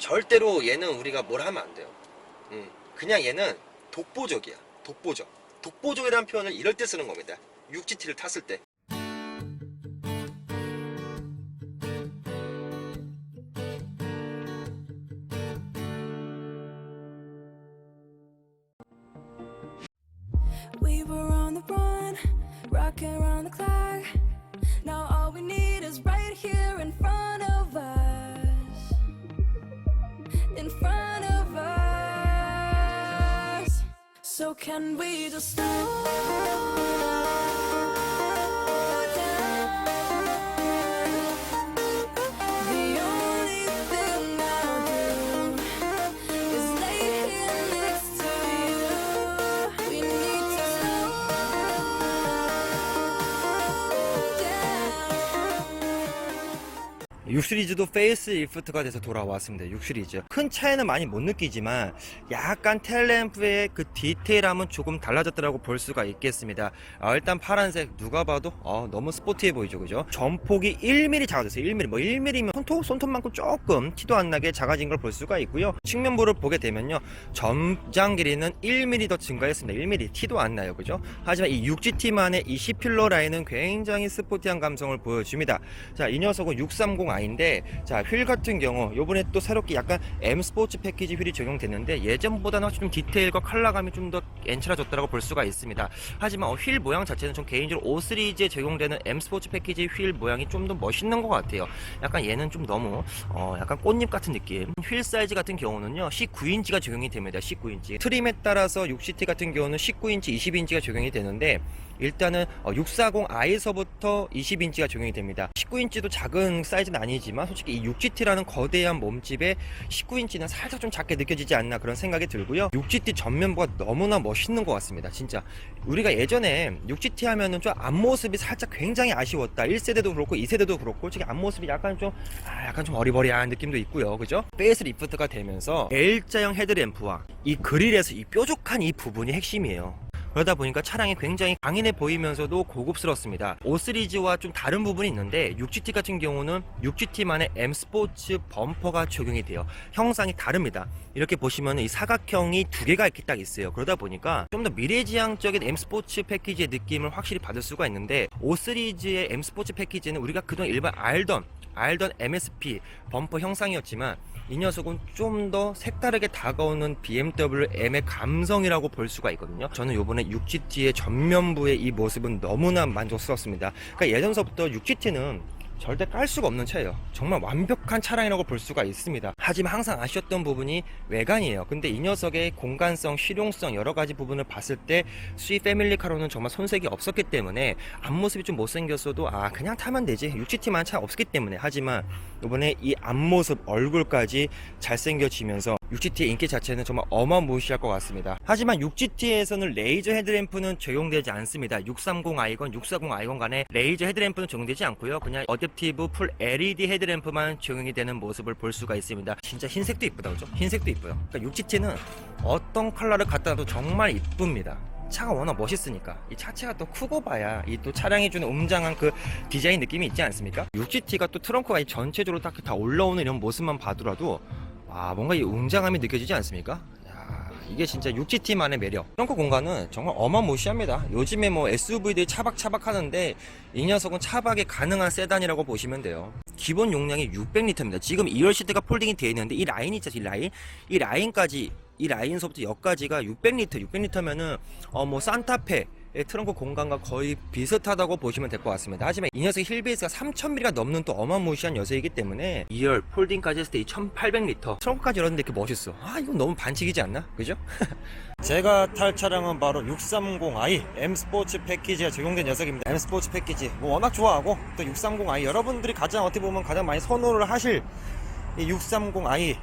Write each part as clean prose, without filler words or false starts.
절대로 얘는 우리가 뭘 하면 안 돼요. 그냥 얘는 독보적이야. 독보적. 독보적이라는 표현을 이럴 때 쓰는 겁니다. 6GT를 탔을 때. We were on the run, rocking around the clock. Now all we need is right here in front of us. In front of us. So can we just slow down? The only thing I'll do is lay here next to you. We need to slow down. 6 시리즈도 페이스리프트가 돼서 돌아왔습니다. 6 시리즈 큰 차이는 많이 못 느끼지만 약간 텔램프의 그 디테일함은 조금 달라졌다고 볼 수가 있겠습니다. 일단 파란색 누가 봐도 너무 스포티해 보이죠, 그죠? 전폭이 1mm 작아졌어요. 1mm, 뭐 1mm면 손톱만큼 조금 티도 안 나게 작아진 걸 볼 수가 있고요. 측면부를 보게 되면요, 전장 길이는 1mm 더 증가했습니다. 1mm 티도 안 나요, 그죠? 하지만 이 6GT만의 이 C필러 라인은 굉장히 스포티한 감성을 보여줍니다. 자, 이 녀석은 630i 인데, 자, 휠 같은 경우 요번에 또 새롭게 약간 M 스포츠 패키지 휠이 적용됐는데 예전보다는 확실히 좀 디테일과 컬러감이 좀 더 괜찮아졌다고 볼 수가 있습니다. 하지만 휠 모양 자체는 좀 개인적으로 5 시리즈에 적용되는 M 스포츠 패키지 휠 모양이 좀 더 멋있는 것 같아요. 약간 얘는 좀 너무 약간 꽃잎 같은 느낌. 휠 사이즈 같은 경우는요 19인치가 적용이 됩니다. 19인치 트림에 따라서 6GT 같은 경우는 19인치 20인치가 적용이 되는데, 일단은 640i서부터 20인치가 적용이 됩니다. 19인치도 작은 사이즈는 아니지만 솔직히 이 6GT라는 거대한 몸집에 19인치는 살짝 좀 작게 느껴지지 않나 그런 생각이 들고요. 6GT 전면부가 너무나 멋있는 것 같습니다. 진짜 우리가 예전에 6GT 하면은 좀 앞모습이 살짝 굉장히 아쉬웠다. 1세대도 그렇고 2세대도 그렇고 솔직히 앞모습이 약간 좀 어리버리한 느낌도 있고요, 그죠? 페이스리프트가 되면서 L자형 헤드램프와 이 그릴에서 이 뾰족한 이 부분이 핵심이에요. 그러다 보니까 차량이 굉장히 강인해 보이면서도 고급스럽습니다. 5 시리즈와 좀 다른 부분이 있는데 6GT 같은 경우는 6GT만의 M 스포츠 범퍼가 적용이 돼요. 형상이 다릅니다. 이렇게 보시면 이 사각형이 두 개가 이렇게 딱 있어요. 그러다 보니까 좀 더 미래지향적인 M 스포츠 패키지의 느낌을 확실히 받을 수가 있는데, 5 시리즈의 M 스포츠 패키지는 우리가 그동안 일반 알던 MSP 범퍼 형상이었지만 이 녀석은 좀 더 색다르게 다가오는 BMW M의 감성이라고 볼 수가 있거든요. 저는 요번에 6GT의 전면부의 이 모습은 너무나 만족스럽습니다. 그러니까 예전서부터 6GT는 절대 깔 수가 없는 차예요. 정말 완벽한 차량이라고 볼 수가 있습니다. 하지만 항상 아쉬웠던 부분이 외관이에요. 근데 이 녀석의 공간성, 실용성 여러 가지 부분을 봤을 때 C 패밀리카로는 정말 손색이 없었기 때문에 앞모습이 좀 못생겼어도 그냥 타면 되지, 6GT만 차 없었기 때문에. 하지만 이번에 이 앞모습, 얼굴까지 잘생겨지면서 6GT의 인기 자체는 정말 어마무시할 것 같습니다. 하지만 6GT에서는 레이저 헤드램프는 적용되지 않습니다. 630i건 640i건 간에 레이저 헤드램프는 적용되지 않고요. 그냥 어댑티브 풀 LED 헤드램프만 적용이 되는 모습을 볼 수가 있습니다. 진짜 흰색도 이쁘다, 그죠? 흰색도 이뻐요. 그러니까 6GT는 어떤 컬러를 갖다 놔도 정말 이쁩니다. 차가 워낙 멋있으니까. 이 차체가 또 크고 봐야 이 또 차량이 주는 웅장한 그 디자인 느낌이 있지 않습니까? 6GT가 또 트렁크가 이 전체적으로 딱 다 올라오는 이런 모습만 봐더라도 뭔가 이 웅장함이 느껴지지 않습니까? 이게 진짜 6GT만의 매력. 트렁크 공간은 정말 어마무시합니다. 요즘에 뭐 SUV들이 차박차박 하는데 이 녀석은 차박이 가능한 세단이라고 보시면 돼요. 기본 용량이 600리터입니다. 지금 2열 시트가 폴딩이 되어 있는데 이 라인 있죠, 이 라인까지, 이 라인서부터 여기까지가 600리터면은 뭐 산타페 트렁크 공간과 거의 비슷하다고 보시면 될 것 같습니다. 하지만 이 녀석의 휠베이스가 3000mm가 넘는 또 어마무시한 녀석이기 때문에 2열 폴딩까지 했을 때 이 1800리터 트렁크까지 열었는데 이렇게 멋있어. 이건 너무 반칙이지 않나? 그죠? 제가 탈 차량은 바로 630i M 스포츠 패키지가 적용된 녀석입니다. M 스포츠 패키지 워낙 좋아하고, 또 630i 여러분들이 어떻게 보면 가장 많이 선호를 하실 이 630i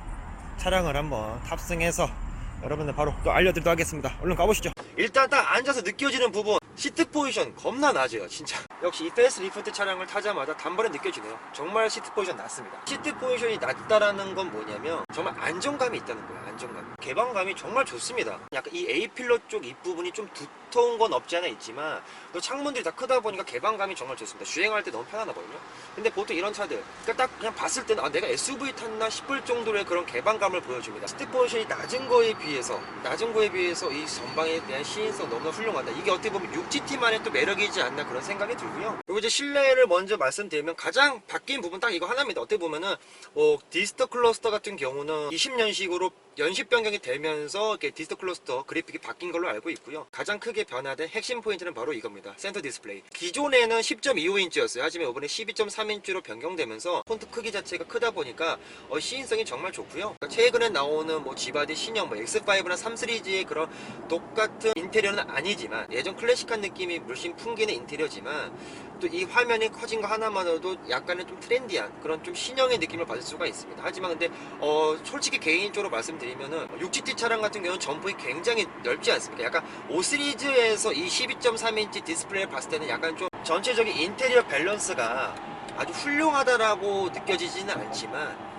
차량을 한번 탑승해서 여러분들 바로 또 알려드리도록 하겠습니다. 얼른 가보시죠. 일단 딱 앉아서 느껴지는 부분, 시트 포지션 겁나 낮아요, 진짜. 역시 이 페이스 리프트 차량을 타자마자 단번에 느껴지네요. 정말 시트 포지션 낮습니다. 시트 포지션이 낮다라는 건 뭐냐면 정말 안정감이 있다는 거예요. 안정감. 개방감이 정말 좋습니다. 약간 이 A필러 쪽 입부분이 좀 두터운 건 없지 않아 있지만 또 창문들이 다 크다 보니까 개방감이 정말 좋습니다. 주행할 때 너무 편안하거든요. 근데 보통 이런 차들 그러니까 딱 그냥 봤을 때는 아, 내가 SUV 탔나 싶을 정도의 그런 개방감을 보여줍니다. 시트 포지션이 낮은 거에 비해서 이 전방에 대한 시인성 너무나 훌륭하다. 이게 어떻게 보면 6GT만의 또 매력이지 않나 그런 생각이 들고요. 그리고 이제 실내를 먼저 말씀드리면 가장 바뀐 부분 딱 이거 하나입니다. 어떻게 보면은 디스터 클러스터 같은 경우는 20년식으로 연식 변경이 되면서 이렇게 디스터 클러스터 그래픽이 바뀐 걸로 알고 있고요. 가장 크게 변화된 핵심 포인트는 바로 이겁니다. 센터 디스플레이. 기존에는 10.25인치였어요. 하지만 이번에 12.3인치로 변경되면서 폰트 크기 자체가 크다 보니까 시인성이 정말 좋고요. 최근에 나오는 뭐 G바디 신형 X5나 3 시리즈의 그런 똑같은 인테리어는 아니지만 예전 클래식한 느낌이 물씬 풍기는 인테리어지만 또 이 화면이 커진 거 하나만으로도 약간의 좀 트렌디한 그런 좀 신형의 느낌을 받을 수가 있습니다. 하지만 근데 솔직히 개인적으로 말씀드리면은 6GT 차량 같은 경우는 전폭이 굉장히 넓지 않습니까? 약간 5 시리즈에서 이 12.3인치 디스플레이를 봤을 때는 약간 좀 전체적인 인테리어 밸런스가 아주 훌륭하다라고 느껴지지는 않지만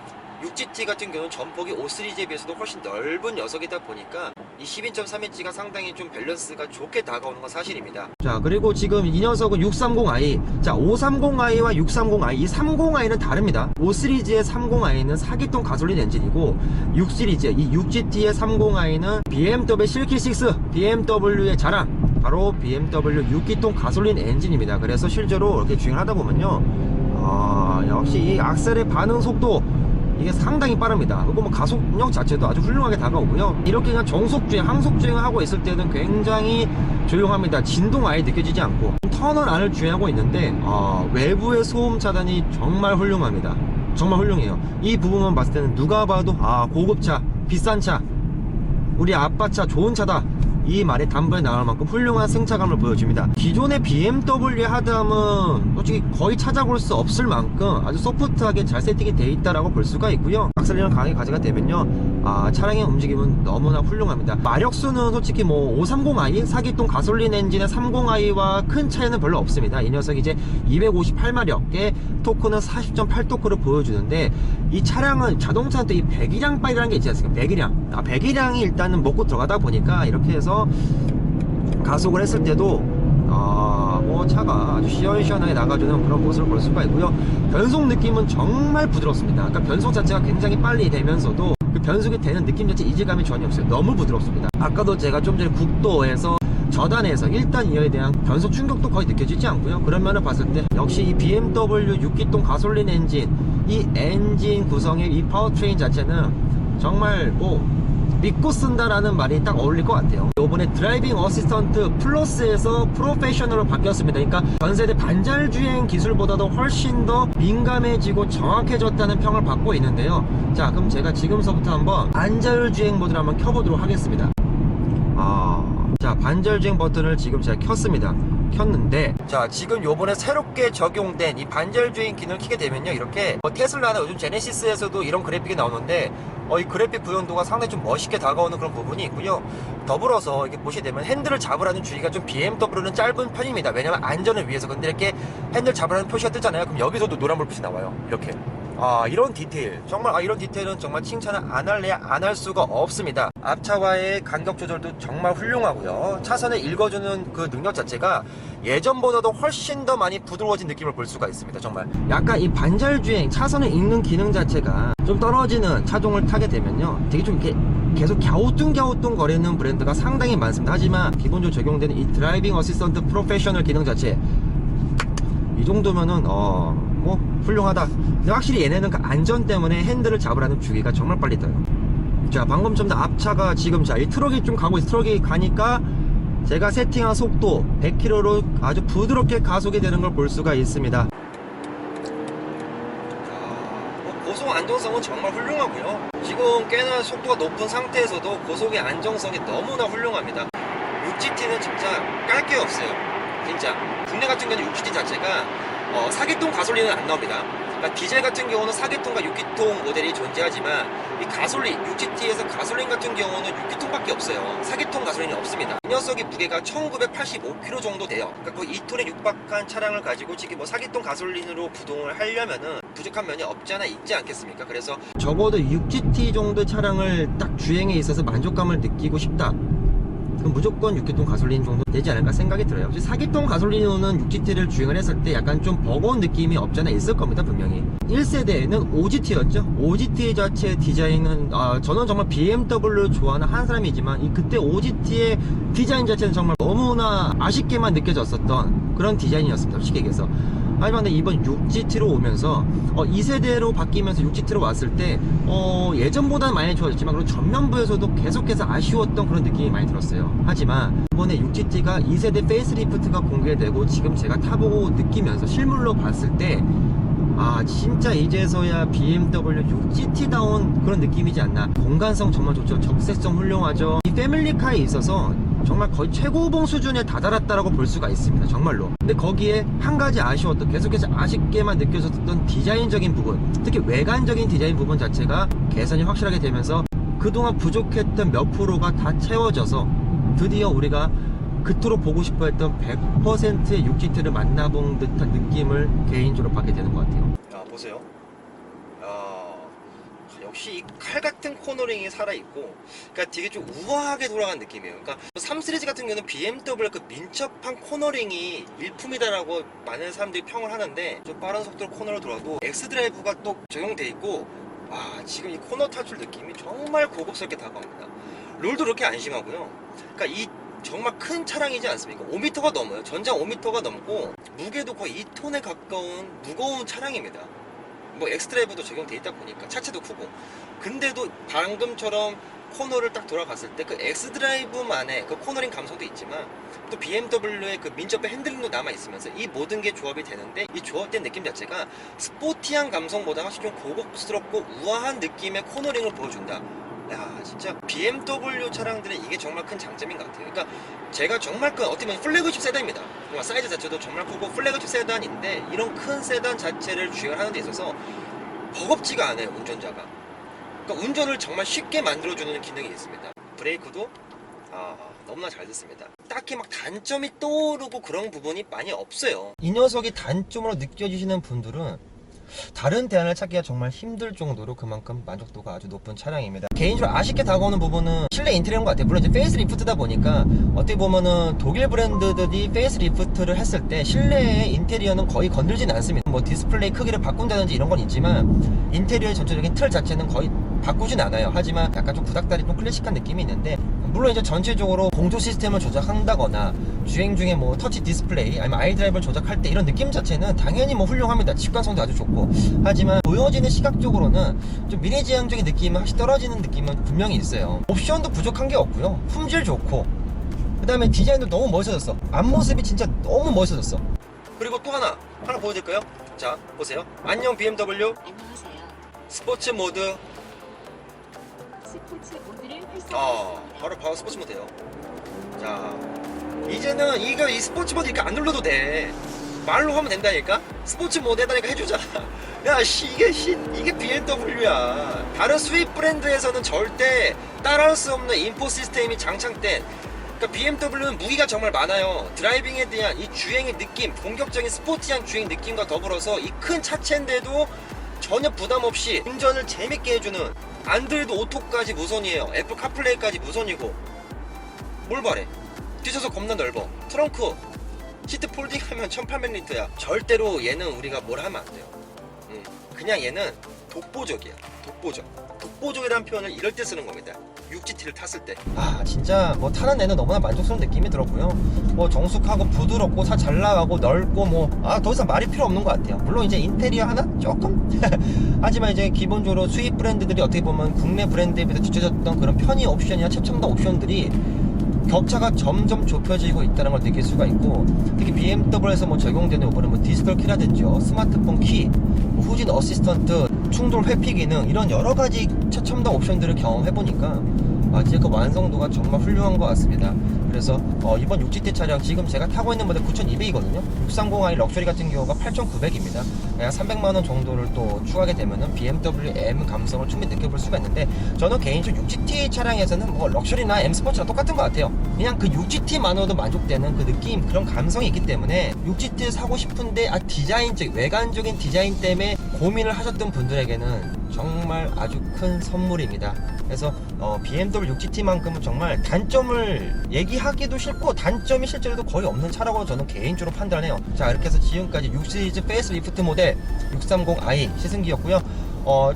6GT 같은 경우는 전폭이 5 시리즈에 비해서도 훨씬 넓은 녀석이다 보니까 이 12.3인치가 상당히 좀 밸런스가 좋게 다가오는 건 사실입니다. 자, 그리고 지금 이 녀석은 630i. 자, 530i와 630i. 이 30i는 다릅니다. 5 시리즈의 30i는 4기통 가솔린 엔진이고 6 시리즈, 이 6GT의 30i는 BMW 실키6, BMW의 자랑. 바로 BMW 6기통 가솔린 엔진입니다. 그래서 실제로 이렇게 주행을 하다 보면요. 역시 이 악셀의 반응 속도 이게 상당히 빠릅니다. 그리고 뭐 가속력 자체도 아주 훌륭하게 다가오고요. 이렇게 그냥 정속주행, 항속주행을 하고 있을 때는 굉장히 조용합니다. 진동 아예 느껴지지 않고 터널 안을 주행하고 있는데 외부의 소음 차단이 정말 훌륭합니다. 정말 훌륭해요. 이 부분만 봤을 때는 누가 봐도 고급차, 비싼 차, 우리 아빠차 좋은 차다, 이 말이 단번에 나올 만큼 훌륭한 승차감을 보여줍니다. 기존의 BMW 하드함은 솔직히 거의 찾아볼 수 없을 만큼 아주 소프트하게 잘 세팅이 되어 있다라고 볼 수가 있고요. 악셀레를 강하게 가져가 되면요, 차량의 움직임은 너무나 훌륭합니다. 마력수는 솔직히 뭐 530i 4기통 가솔린 엔진의 30i와 큰 차이는 별로 없습니다. 이 녀석이 이제 258마력의 토크는 40.8토크를 보여주는데, 이 차량은 자동차는 또 이 배기량 빨이라는 게 있지 않습니까? 배기량이 일단은 먹고 들어가다 보니까 이렇게 해서 가속을 했을 때도 뭐 차가 아주 시원시원하게 나가주는 그런 모습을 볼 수가 있고요. 변속 느낌은 정말 부드럽습니다. 그러니까 변속 자체가 굉장히 빨리 되면서도 그 변속이 되는 느낌 자체 이질감이 전혀 없어요. 너무 부드럽습니다. 아까도 제가 좀 전에 국도에서 저단에서 1단 2열에 대한 변속 충격도 거의 느껴지지 않고요. 그런 면을 봤을 때 역시 이 BMW 6기통 가솔린 엔진, 이 엔진 구성의 이 파워트레인 자체는 정말 뭐 믿고 쓴다라는 말이 딱 어울릴 것 같아요. 이번에 드라이빙 어시스턴트 플러스에서 프로페셔널로 바뀌었습니다. 그러니까 전세대 반절주행 기술보다도 훨씬 더 민감해지고 정확해졌다는 평을 받고 있는데요. 자, 그럼 제가 지금서부터 한번 반절주행 모드를 한번 켜보도록 하겠습니다. 자, 반절주행 버튼을 지금 제가 켰는데, 자, 지금 요번에 새롭게 적용된 이 반절주행 기능을 켜게 되면요, 이렇게 테슬라나 요즘 제네시스에서도 이런 그래픽이 나오는데 이 그래픽 구현도가 상당히 좀 멋있게 다가오는 그런 부분이 있고요. 더불어서 이렇게 보시게 되면 핸들을 잡으라는 주의가 좀 BMW는 짧은 편입니다. 왜냐면 안전을 위해서. 근데 이렇게 핸들 잡으라는 표시가 뜨잖아요. 그럼 여기서도 노란불빛이 나와요. 이렇게. 이런 디테일, 정말 이런 디테일은 정말 칭찬을 안 할래야 안 할 수가 없습니다. 앞차와의 간격 조절도 정말 훌륭하고요. 차선을 읽어주는 그 능력 자체가 예전보다도 훨씬 더 많이 부드러워진 느낌을 볼 수가 있습니다. 정말 약간 이 반절주행, 차선을 읽는 기능 자체가 좀 떨어지는 차종을 타게 되면요, 되게 좀 이렇게 계속 갸우뚱 거리는 브랜드가 상당히 많습니다. 하지만 기본적으로 적용되는 이 드라이빙 어시스턴트 프로페셔널 기능 자체, 이 정도면은 뭐 훌륭하다. 근데 확실히 얘네는 그 안전 때문에 핸들을 잡으라는 주기가 정말 빨리 떠요. 자, 방금 전 앞차가 지금 이 트럭이 좀 가고 있어. 트럭이 가니까 제가 세팅한 속도 100km로 아주 부드럽게 가속이 되는 걸 볼 수가 있습니다. 고속 안정성은 정말 훌륭하고요. 지금 꽤나 속도가 높은 상태에서도 고속의 안정성이 너무나 훌륭합니다. 6GT는 진짜 깔 게 없어요. 진짜 국내 같은 경우는 6GT 자체가 4기통 가솔린은 안 나옵니다. 그러니까 디젤 같은 경우는 4기통과 6기통 모델이 존재하지만 이 가솔린 6GT에서 가솔린 같은 경우는 6기통밖에 없어요. 4기통 가솔린이 없습니다. 이 녀석이 무게가 1985kg 정도 돼요. 그러니까 그 2톤에 육박한 차량을 가지고 지금 뭐 4기통 가솔린으로 부동을 하려면은 부족한 면이 없지 않아 있지 않겠습니까? 그래서 적어도 6GT 정도의 차량을 딱 주행에 있어서 만족감을 느끼고 싶다. 그럼 무조건 6기통 가솔린 정도 되지 않을까 생각이 들어요. 4기통 가솔린으로는 6GT를 주행을 했을 때 약간 좀 버거운 느낌이 없지 않아 있을 겁니다, 분명히. 1세대에는 5GT였죠. 5GT 자체의 디자인은 저는 정말 BMW를 좋아하는 한 사람이지만 그때 5GT의 디자인 자체는 정말 너무나 아쉽게만 느껴졌었던 그런 디자인이었습니다, 솔직히 얘기해서. 하지만 이번 6GT로 오면서 2세대로 바뀌면서 6GT로 왔을 때 예전보다는 많이 좋아졌지만 그리고 전면부에서도 계속해서 아쉬웠던 그런 느낌이 많이 들었어요. 하지만 이번에 6GT가 2세대 페이스리프트가 공개되고 지금 제가 타보고 느끼면서 실물로 봤을 때 진짜 이제서야 BMW 6GT다운 그런 느낌이지 않나. 공간성 정말 좋죠. 적색성 훌륭하죠. 이 패밀리카에 있어서 정말 거의 최고봉 수준에 다다랐다라고 볼 수가 있습니다, 정말로. 근데 거기에 한 가지 아쉬웠던, 계속해서 아쉽게만 느껴졌던 디자인적인 부분, 특히 외관적인 디자인 부분 자체가 개선이 확실하게 되면서 그동안 부족했던 몇 프로가 다 채워져서 드디어 우리가 그토록 보고 싶어 했던 100%의 6GT를 만나본 듯한 느낌을 개인적으로 받게 되는 것 같아요. 보세요. 역시 이 칼 같은 코너링이 살아있고, 그러니까 되게 좀 우아하게 돌아간 느낌이에요. 그러니까 3 시리즈 같은 경우는 BMW 그 민첩한 코너링이 일품이다라고 많은 사람들이 평을 하는데, 좀 빠른 속도로 코너를 돌아도 X드라이브가 또 적용돼 있고, 지금 이 코너 탈출 느낌이 정말 고급스럽게 다가옵니다. 롤도 그렇게 안 심하고요. 그러니까 이 정말 큰 차량이지 않습니까? 5m가 넘어요. 전장 5m가 넘고 무게도 거의 2톤에 가까운 무거운 차량입니다. 뭐 엑스드라이브도 적용돼 있다 보니까 차체도 크고, 근데도 방금처럼 코너를 딱 돌아갔을 때 그 엑스드라이브만의 그 코너링 감성도 있지만 또 BMW의 그 민첩의 핸들링도 남아있으면서 이 모든 게 조합이 되는데, 이 조합된 느낌 자체가 스포티한 감성보다 훨씬 좀 고급스럽고 우아한 느낌의 코너링을 보여준다. 진짜 BMW 차량들은 이게 정말 큰 장점인 것 같아요. 그러니까 제가 정말 어떻게 보면 플래그십 세단입니다. 사이즈 자체도 정말 크고 플래그십 세단인데, 이런 큰 세단 자체를 주행하는 데 있어서 버겁지가 않아요, 운전자가. 그러니까 운전을 정말 쉽게 만들어주는 기능이 있습니다. 브레이크도 너무나 잘 됐습니다. 딱히 막 단점이 떠오르고 그런 부분이 많이 없어요. 이 녀석이 단점으로 느껴지시는 분들은 다른 대안을 찾기가 정말 힘들 정도로 그만큼 만족도가 아주 높은 차량입니다. 개인적으로 아쉽게 다가오는 부분은 실내 인테리어인 것 같아요. 물론 이제 페이스리프트다 보니까 어떻게 보면은 독일 브랜드들이 페이스리프트를 했을 때 실내의 인테리어는 거의 건들진 않습니다. 뭐 디스플레이 크기를 바꾼다든지 이런 건 있지만 인테리어의 전체적인 틀 자체는 거의 바꾸진 않아요. 하지만 약간 좀 구닥다리 좀 클래식한 느낌이 있는데, 물론 이제 전체적으로 공조 시스템을 조작한다거나 주행 중에 뭐 터치 디스플레이 아니면 아이드라이브를 조작할 때 이런 느낌 자체는 당연히 뭐 훌륭합니다. 직관성도 아주 좋고. 하지만 보여지는 시각적으로는 좀 미래지향적인 느낌은 확실히 떨어지는 느낌은 분명히 있어요. 옵션도 부족한 게 없고요. 품질 좋고, 그 다음에 디자인도 너무 멋있어졌어. 앞모습이 진짜 너무 멋있어졌어. 그리고 또 하나 보여드릴까요? 자, 보세요. 안녕 BMW. 안녕하세요. 스포츠 모드. 스포츠 모드를 활성화했습니다. 바로 스포츠 모드예요. 자, 이제는 이 스포츠 모드 이렇게 안 눌러도 돼. 말로 하면 된다니까? 스포츠 모드 해다니까 해주잖아. 이게 BMW야. 다른 수입 브랜드에서는 절대 따라할 수 없는 인포 시스템이 장착된, 그러니까 BMW는 무기가 정말 많아요. 드라이빙에 대한 이 주행의 느낌, 본격적인 스포티한 주행 느낌과 더불어서 이 큰 차체인데도 전혀 부담 없이 운전을 재밌게 해주는, 안드로이드 오토까지 무선이에요. 애플 카플레이까지 무선이고, 뭘 바래? 뒷좌석 겁나 넓어. 트렁크 시트 폴딩하면 1800리터야. 절대로 얘는 우리가 뭘 하면 안 돼요. 그냥 얘는 독보적이야. 독보적이라는 표현을 이럴 때 쓰는 겁니다. 6GT를 탔을 때. 진짜 뭐 타는 애는 너무나 만족스러운 느낌이 들었고요. 뭐 정숙하고 부드럽고 차 잘 나가고 넓고 더 이상 말이 필요 없는 것 같아요. 물론 이제 인테리어 하나 조금 하지만 이제 기본적으로 수입 브랜드들이 어떻게 보면 국내 브랜드에 비해서 뒤쳐졌던 그런 편의 옵션이나 최첨단 옵션들이 격차가 점점 좁혀지고 있다는 걸 느낄 수가 있고, 특히 BMW에서 적용되는 요번에 디지털 키라든지요, 스마트폰 키, 후진 어시스턴트, 충돌 회피 기능, 이런 여러가지 최첨단 옵션들을 경험해보니까 진짜 그 완성도가 정말 훌륭한 것 같습니다. 그래서 이번 6GT 차량 지금 제가 타고 있는 모델 9200이거든요. 630i 럭셔리 같은 경우가 8900입니다. 약 300만원 정도를 또 추가하게 되면은 BMW M 감성을 충분히 느껴볼 수가 있는데, 저는 개인적으로 6GT 차량에서는 뭐 럭셔리나 M 스포츠랑 똑같은 것 같아요. 그냥 그 6GT만으로도 만족되는 그 느낌, 그런 감성이 있기 때문에 6GT 사고 싶은데 디자인적, 외관적인 디자인 때문에 고민을 하셨던 분들에게는 정말 아주 큰 선물입니다. 그래서 BMW 6GT만큼은 정말 단점을 얘기하기도 싫고 단점이 실제로도 거의 없는 차라고 저는 개인적으로 판단해요. 자, 이렇게 해서 지금까지 6 시리즈 페이스리프트 모델 630i 시승기였고요.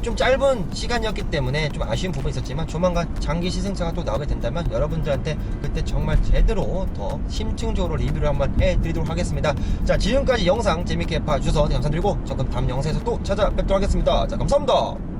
좀 짧은 시간이었기 때문에 좀 아쉬운 부분이 있었지만, 조만간 장기 시승차가 또 나오게 된다면 여러분들한테 그때 정말 제대로 더 심층적으로 리뷰를 한번 해드리도록 하겠습니다. 자, 지금까지 영상 재밌게 봐주셔서 감사드리고, 저 그럼 다음 영상에서 또 찾아뵙도록 하겠습니다. 자, 감사합니다.